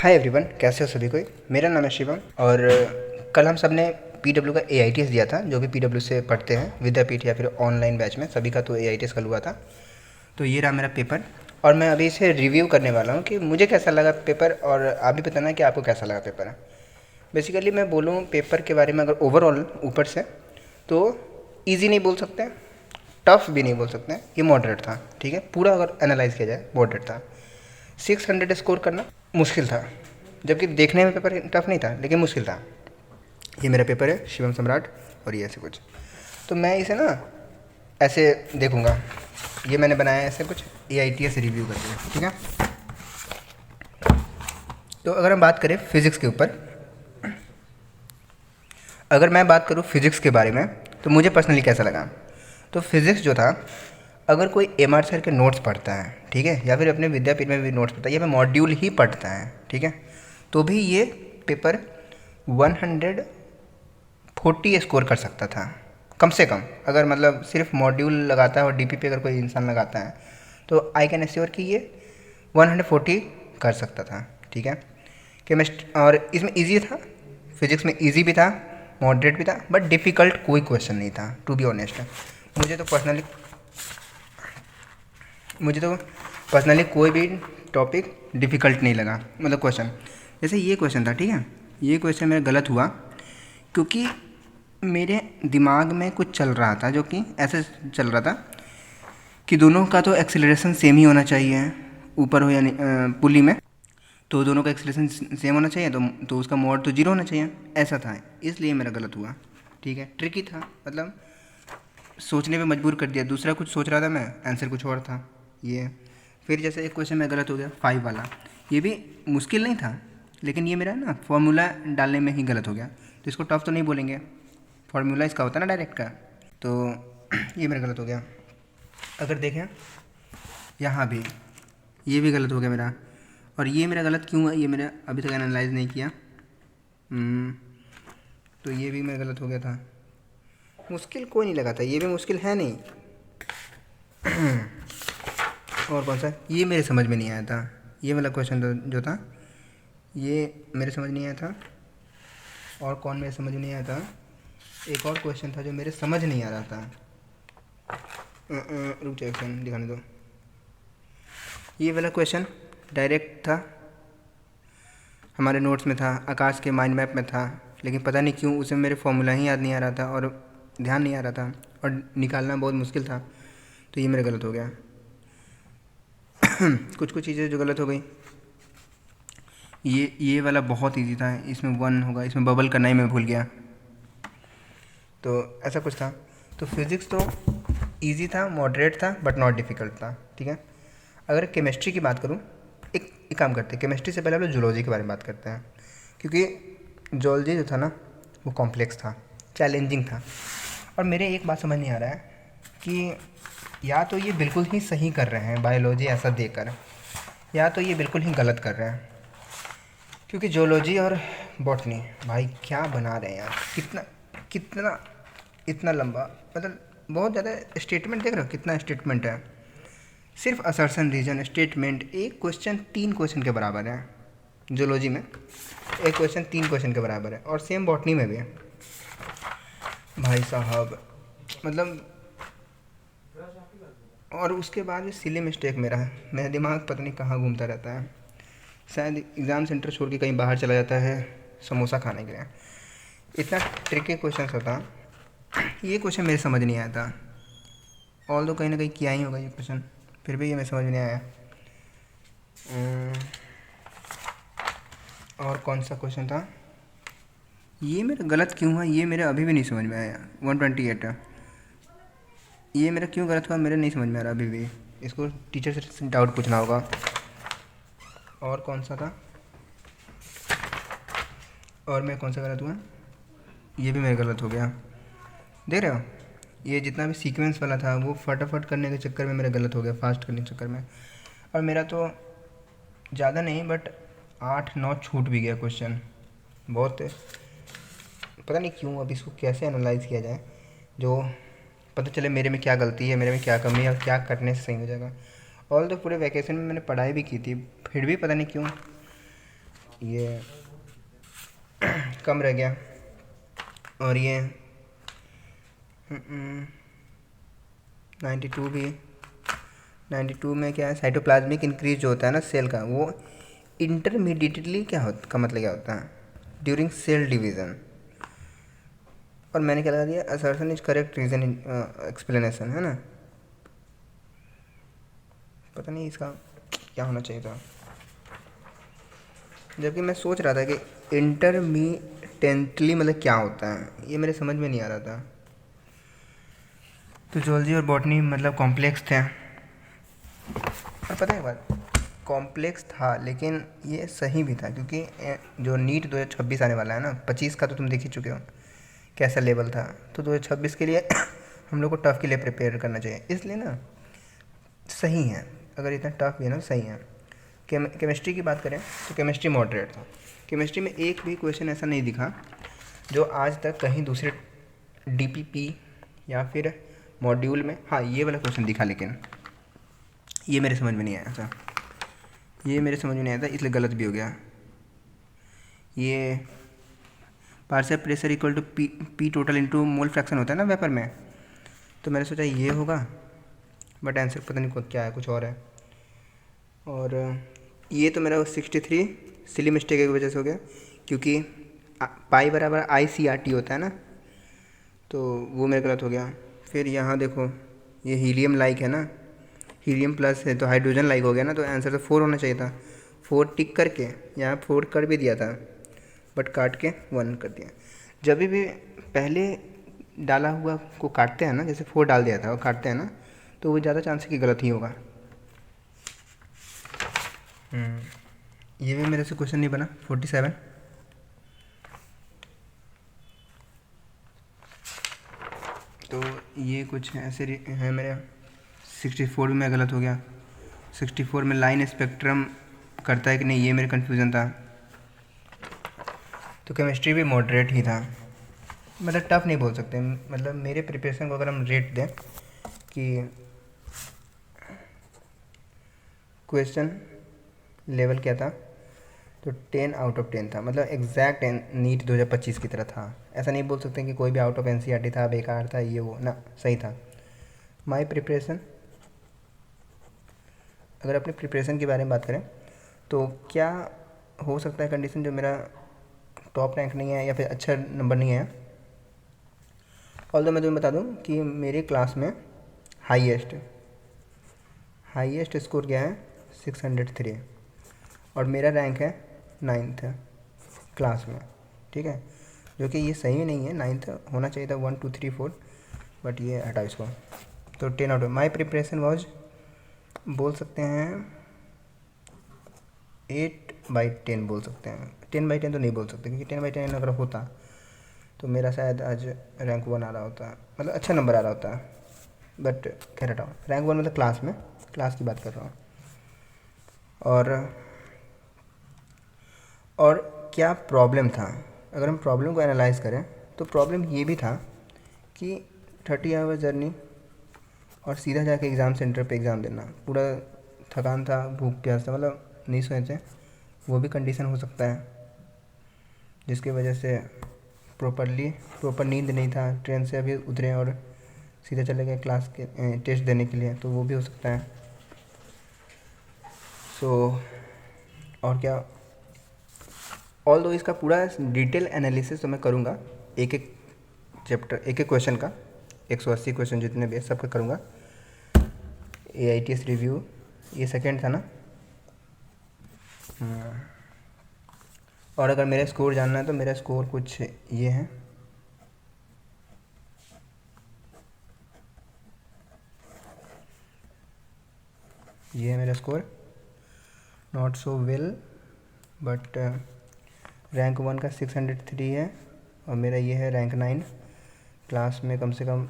Hi everyone, कैसे हो सभी कोई। मेरा नाम है शिवम और कल हम सब ने पीडब्ल्यू का एआईटीएस दिया था। जो भी पीडब्ल्यू से पढ़ते हैं विद्यापीठ या फिर ऑनलाइन बैच में, सभी का तो एआईटीएस कल हुआ था। तो ये रहा मेरा पेपर और मैं अभी इसे रिव्यू करने वाला हूँ कि मुझे कैसा लगा पेपर, और आप भी बताना कि आपको कैसा लगा पेपर। बेसिकली मैं बोलूँ पेपर के बारे में अगर ओवरऑल ऊपर से, तो ईजी नहीं बोल सकते, टफ भी नहीं बोल सकते, ये मॉडरेट था। ठीक है, पूरा अगर एनालाइज किया जाए मॉडरेट था। 600 स्कोर करना मुश्किल था, जबकि देखने में पेपर टफ नहीं था लेकिन मुश्किल था। ये मेरा पेपर है शिवम सम्राट, और ये ऐसे कुछ। तो मैं इसे ना ऐसे देखूंगा, ये मैंने बनाया है ऐसे कुछ एआईटीएस रिव्यू करके। ठीक है, तो अगर हम बात करें फिज़िक्स के ऊपर, अगर मैं बात करूँ फिज़िक्स के बारे में, तो मुझे पर्सनली कैसा लगा। तो फिज़िक्स जो था, अगर कोई एमआर सर के नोट्स पढ़ता है, ठीक है, या फिर अपने विद्यापीठ में भी नोट्स पढ़ता है या फिर मॉड्यूल ही पढ़ता है, ठीक है, तो भी ये पेपर 140 स्कोर कर सकता था कम से कम। अगर मतलब सिर्फ मॉड्यूल लगाता है और डीपी पे अगर कोई इंसान लगाता है, तो आई कैन एश्योर कि ये 140 कर सकता था। ठीक है, केमिस्ट्री और इसमें इजी था, फिजिक्स में इजी भी था, मॉडरेट भी था, बट डिफ़िकल्ट कोई क्वेश्चन नहीं था टू बी ऑनेस्ट। मुझे तो पर्सनली कोई भी टॉपिक डिफ़िकल्ट नहीं लगा, मतलब क्वेश्चन। जैसे ये क्वेश्चन था, ठीक है, ये क्वेश्चन मेरा गलत हुआ क्योंकि मेरे दिमाग में कुछ चल रहा था, जो कि ऐसे चल रहा था कि दोनों का तो एक्सीलरेशन सेम ही होना चाहिए, ऊपर हो या पुली में, तो दोनों का एक्सीलरेशन सेम होना चाहिए, तो उसका मोड तो जीरो होना चाहिए, ऐसा था। इसलिए मेरा गलत हुआ। ठीक है, ट्रिकी था, मतलब सोचने पे मजबूर कर दिया। दूसरा कुछ सोच रहा था मैं, आंसर कुछ और था ये। फिर जैसे एक क्वेश्चन में गलत हो गया 5 वाला, ये भी मुश्किल नहीं था, लेकिन ये मेरा ना फॉर्मूला डालने में ही गलत हो गया। तो इसको टफ तो नहीं बोलेंगे, फार्मूला इसका होता है ना डायरेक्ट का, तो ये मेरा गलत हो गया। अगर देखें यहाँ भी, ये भी गलत हो गया मेरा। और ये मेरा गलत क्यों हुआ, ये मैंने अभी तक एनालाइज नहीं किया। तो ये भी मेरा गलत हो गया था। मुश्किल कोई नहीं लगा था, ये भी मुश्किल है नहीं। और कौन सा, ये मेरे समझ में नहीं आया था। ये वाला क्वेश्चन जो था, ये मेरे समझ नहीं आया था। और कौन मेरे समझ में नहीं आया था, एक और क्वेश्चन था जो मेरे समझ नहीं आ रहा था। रुक जाओ, क्वेश्चन दिखाने दो। ये वाला क्वेश्चन डायरेक्ट था, हमारे नोट्स में था, आकाश के माइंड मैप में था, लेकिन पता नहीं क्यों उसे मेरे फॉर्मूला ही याद नहीं आ रहा था और ध्यान नहीं आ रहा था और निकालना बहुत मुश्किल था। तो ये मेरा गलत हो गया। कुछ चीज़ें जो गलत हो गई। ये वाला बहुत इजी था, इसमें 1 होगा, इसमें बबल करना ही मैं भूल गया। तो ऐसा कुछ था। तो फिज़िक्स तो इजी था, मॉडरेट था, बट नॉट डिफ़िकल्ट था। ठीक है, अगर केमिस्ट्री की बात करूँ, एक काम करते हैं, केमिस्ट्री से पहले हम लोग जूलॉजी के बारे में बात करते हैं, क्योंकि जूलॉजी जो था ना, वो कॉम्प्लेक्स था, चैलेंजिंग था। और मेरे एक बात समझ नहीं आ रहा है कि या तो ये बिल्कुल ही सही कर रहे हैं बायोलॉजी ऐसा देकर, या तो ये बिल्कुल ही गलत कर रहे हैं। क्योंकि जूलॉजी और बॉटनी भाई क्या बना रहे हैं यार, कितना कितना इतना लंबा, मतलब बहुत ज़्यादा स्टेटमेंट देख रहे हो, कितना स्टेटमेंट है, सिर्फ असर्शन रीजन स्टेटमेंट। एक क्वेश्चन 3 क्वेश्चन के बराबर है जूलॉजी में, एक क्वेश्चन 3 क्वेश्चन के बराबर है, और सेम बॉटनी में भी है भाई साहब, मतलब। और उसके बाद भी सिली मिस्टेक मेरा दिमाग पता नहीं कहाँ घूमता रहता है, शायद एग्ज़ाम सेंटर छोड़ के कहीं बाहर चला जाता है समोसा खाने के लिए। इतना ट्रिकी क्वेश्चन होता, ये क्वेश्चन मेरे समझ नहीं आया था। ऑल दो कहीं ना कहीं किया ही होगा ये क्वेश्चन, फिर भी ये मेरे समझ नहीं आया। और कौन सा क्वेश्चन था, ये मेरा गलत क्यों हुआ, ये मेरे अभी भी नहीं समझ में आया। 128 है, ये मेरा क्यों गलत हुआ मेरे नहीं समझ में आ रहा अभी भी, इसको टीचर से डाउट पूछना होगा। और कौन सा था, और मैं कौन सा गलत हुआ, ये भी मेरा गलत हो गया। देख रहे हो, ये जितना भी सीक्वेंस वाला था वो फटाफट करने के चक्कर में मेरा गलत हो गया, फास्ट करने के चक्कर में। और मेरा तो ज़्यादा नहीं बट 8-9 छूट भी गया क्वेश्चन, बहुत पता नहीं क्यों। अब इसको कैसे एनालाइज किया जाए जो पता चले मेरे में क्या गलती है, मेरे में क्या कमी है और क्या करने से सही हो जाएगा। ऑल तो पूरे वैकेशन में मैंने पढ़ाई भी की थी, फिर भी पता नहीं क्यों ये कम रह गया, और ये 92 भी। 92 में क्या है, साइटोप्लाज्मिक इंक्रीज जो होता है ना सेल का, वो इंटरमीडिएटली क्या होता का मतलब क्या होता है, ड्यूरिंग सेल डिवीज़न। और मैंने क्या लगा दिया, assertion is correct reason explanation, है ना। पता नहीं इसका क्या होना चाहिए था, जबकि मैं सोच रहा था कि इंटरमीडिएटली मतलब क्या होता है, ये मेरे समझ में नहीं आ रहा था। तो जूलॉजी और बॉटनी मतलब कॉम्प्लेक्स थे, और पता है बात, कॉम्प्लेक्स था लेकिन ये सही भी था, क्योंकि जो नीट 2026 आने वाला है ना, 25 का तो तुम देख ही चुके हो कैसा लेवल था, तो 2026 के लिए हम लोग को टफ़ के लिए प्रिपेयर करना चाहिए, इसलिए ना सही है। अगर इतना टफ भी है ना सही है। केमिस्ट्री की बात करें तो केमिस्ट्री मॉडरेट था। केमिस्ट्री में एक भी क्वेश्चन ऐसा नहीं दिखा जो आज तक कहीं दूसरे डीपीपी या फिर मॉड्यूल में, हाँ ये वाला क्वेश्चन दिखा, लेकिन ये मेरे समझ में नहीं आया था, ये मेरे समझ में नहीं आया था, इसलिए गलत भी हो गया। ये partial pressure equal to P total into mole fraction होता है ना वेपर में, तो मैंने सोचा ये होगा, बट आंसर पता नहीं क्या है, कुछ और है। और ये तो मेरा 63 सिली मिस्टेक की वजह से हो गया, क्योंकि पाई बराबर ICRT होता है ना, तो वो मेरा गलत हो गया। फिर यहाँ देखो ये हीलियम लाइक है ना, हीलियम प्लस है तो हाइड्रोजन लाइक हो गया ना, तो आंसर तो 4 होना चाहिए था। 4 टिक करके यहाँ 4 कर भी दिया था, बट काट के 1 कर दिया। जब भी पहले डाला हुआ को काटते हैं ना, जैसे 4 डाल दिया था और काटते हैं ना, तो वो ज़्यादा चांस है कि गलत ही होगा। ये भी मेरे से क्वेश्चन नहीं बना। 47 तो ये कुछ ऐसे है मेरे। 64 में मैं गलत हो गया। 64 में लाइन स्पेक्ट्रम करता है कि नहीं, ये मेरे कन्फ्यूज़न था। तो केमिस्ट्री भी मॉडरेट ही था, मतलब टफ नहीं बोल सकते। मतलब मेरे प्रिपरेशन को अगर हम रेट दें कि क्वेश्चन लेवल क्या था, तो 10 आउट ऑफ 10 था, मतलब एग्जैक्ट नीट 2025 की तरह था। ऐसा नहीं बोल सकते कि कोई भी आउट ऑफ NCERT था, बेकार था, ये वो ना, सही था। माय प्रिपरेशन, अगर अपने प्रिपरेशन के बारे में बात करें तो क्या हो सकता है कंडीशन जो मेरा टॉप रैंक नहीं है या फिर अच्छा नंबर नहीं है। ऑल्दो मैं तुम्हें बता दूं कि मेरे क्लास में हाईएस्ट स्कोर क्या है 603, और मेरा रैंक है 9th क्लास में, ठीक है, जो कि ये सही नहीं है। 9th होना चाहिए था 1 2 3 4, बट ये हटा इसको। तो 10 out of my preparation was, बोल सकते हैं 8/10 बोल सकते हैं। 10/10 तो नहीं बोल सकते, क्योंकि 10/10 अगर होता तो मेरा शायद आज रैंक 1 आ रहा होता, मतलब अच्छा नंबर आ रहा होता। बट खैर हटाओ, रैंक 1 मतलब क्लास में, क्लास की बात कर रहा हूँ। और क्या प्रॉब्लम था, अगर हम प्रॉब्लम को एनालाइज करें तो प्रॉब्लम ये भी था कि 30 आवर जर्नी और सीधा जाके एग्ज़ाम सेंटर पे एग्ज़ाम देना, पूरा थकान था, भूख प्यास था, मतलब नहीं सोए थे, वो भी कंडीशन हो सकता है, जिसकी वजह से प्रॉपर नींद नहीं था। ट्रेन से अभी उतरे और सीधे चले गए क्लास के टेस्ट देने के लिए, तो वो भी हो सकता है। और क्या, ऑल दो इसका पूरा डिटेल एनालिसिस तो मैं करूँगा, एक एक चैप्टर, एक एक क्वेश्चन का, 180 क्वेश्चन जितने भी है सबका करूँगा। AITS रिव्यू, ये सेकंड था ना। और अगर मेरा स्कोर जानना है तो मेरा स्कोर कुछ ये है, ये है मेरा score, not so well, but rank 1 का 603 है, और मेरा ये है रैंक 9। क्लास में कम से कम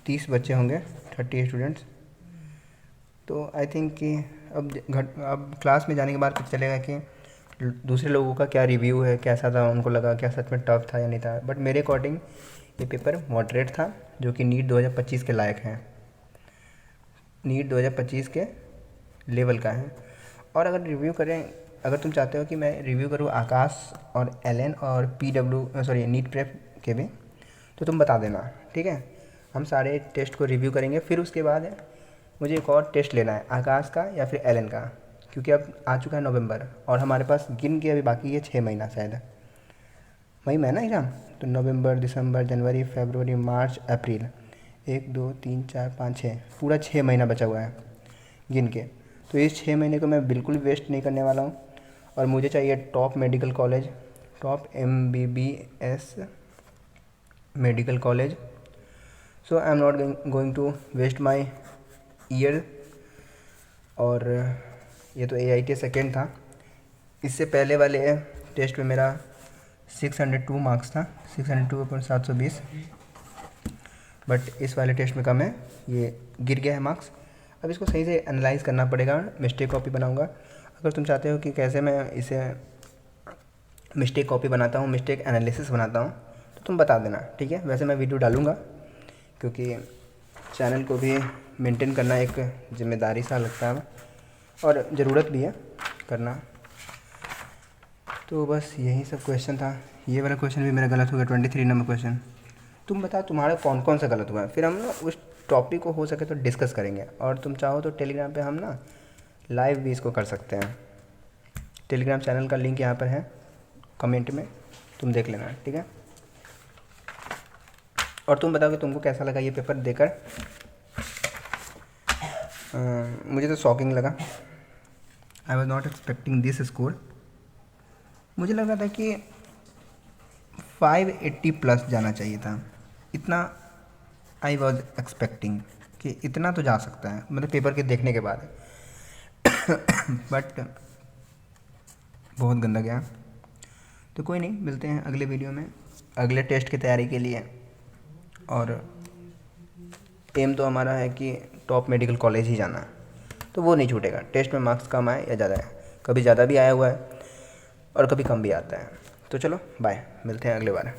30 बच्चे होंगे, 30 स्टूडेंट्स। तो आई थिंक कि अब क्लास में जाने के बाद पता चलेगा कि दूसरे लोगों का क्या रिव्यू है, कैसा था, उनको लगा क्या सच में टफ था या नहीं था। बट मेरे अकॉर्डिंग ये पेपर मॉडरेट था, जो कि नीट 2025 के लायक है, नीट 2025 के लेवल का है। और अगर रिव्यू करें अगर तुम चाहते हो कि मैं रिव्यू करूँ आकाश और एलन और नीट प्रेप के भी, तो तुम बता देना, ठीक है। हम सारे टेस्ट को रिव्यू करेंगे, फिर उसके बाद मुझे एक और टेस्ट लेना है आकाश का या फिर एलन का, क्योंकि अब आ चुका है नवंबर और हमारे पास गिन के अभी बाकी है 6 महीना, शायद मई में है ना एग्ज़ाम। तो नवंबर, दिसंबर, जनवरी, फरवरी, मार्च, अप्रैल, 1 2 3 4 5 6, पूरा 6 महीना बचा हुआ है गिन के। तो इस 6 महीने को मैं बिल्कुल वेस्ट नहीं करने वाला हूँ और मुझे चाहिए top medical college, top MBBS medical college. So I am not going to waste my year. और ये तो AIT सेकेंड था। इससे पहले वाले टेस्ट में मेरा 602 मार्क्स था, 602/720, बट इस वाले टेस्ट में कम है, ये गिर गया है मार्क्स। अब इसको सही से एनालाइज करना पड़ेगा, मिस्टेक कॉपी बनाऊंगा। अगर तुम चाहते हो कि कैसे मैं इसे मिस्टेक कॉपी बनाता हूँ, मिस्टेक एनालिसिस बनाता हूँ, तो तुम बता देना, ठीक है। वैसे मैं वीडियो डालूँगा, क्योंकि चैनल को भी मेंटेन करना एक जिम्मेदारी सा लगता है और ज़रूरत भी है करना। तो बस यही सब क्वेश्चन था। ये वाला क्वेश्चन भी मेरा गलत हो गया, 23 नंबर क्वेश्चन। तुम बताओ तुम्हारा कौन कौन सा गलत हुआ है, फिर हम ना उस टॉपिक को हो सके तो डिस्कस करेंगे। और तुम चाहो तो टेलीग्राम पे हम ना लाइव भी इसको कर सकते हैं। टेलीग्राम चैनल का लिंक यहाँ पर है कमेंट में, तुम देख लेना, ठीक है। और तुम बताओ कि तुमको कैसा लगा ये पेपर देकर। मुझे तो शॉकिंग लगा। I was not expecting this score. मुझे लग रहा था कि 580+ जाना चाहिए था, इतना आई वॉज एक्सपेक्टिंग कि इतना तो जा सकता है, मतलब पेपर के देखने के बाद। बट बहुत गंदा गया। तो कोई नहीं, मिलते हैं अगले वीडियो में अगले टेस्ट की तैयारी के लिए। और एम तो हमारा है कि टॉप मेडिकल कॉलेज ही जाना है, तो वो नहीं छूटेगा। टेस्ट में मार्क्स कम आए या ज़्यादा आए, कभी ज़्यादा भी आया हुआ है और कभी कम भी आता है। तो चलो बाय, मिलते हैं अगले बार।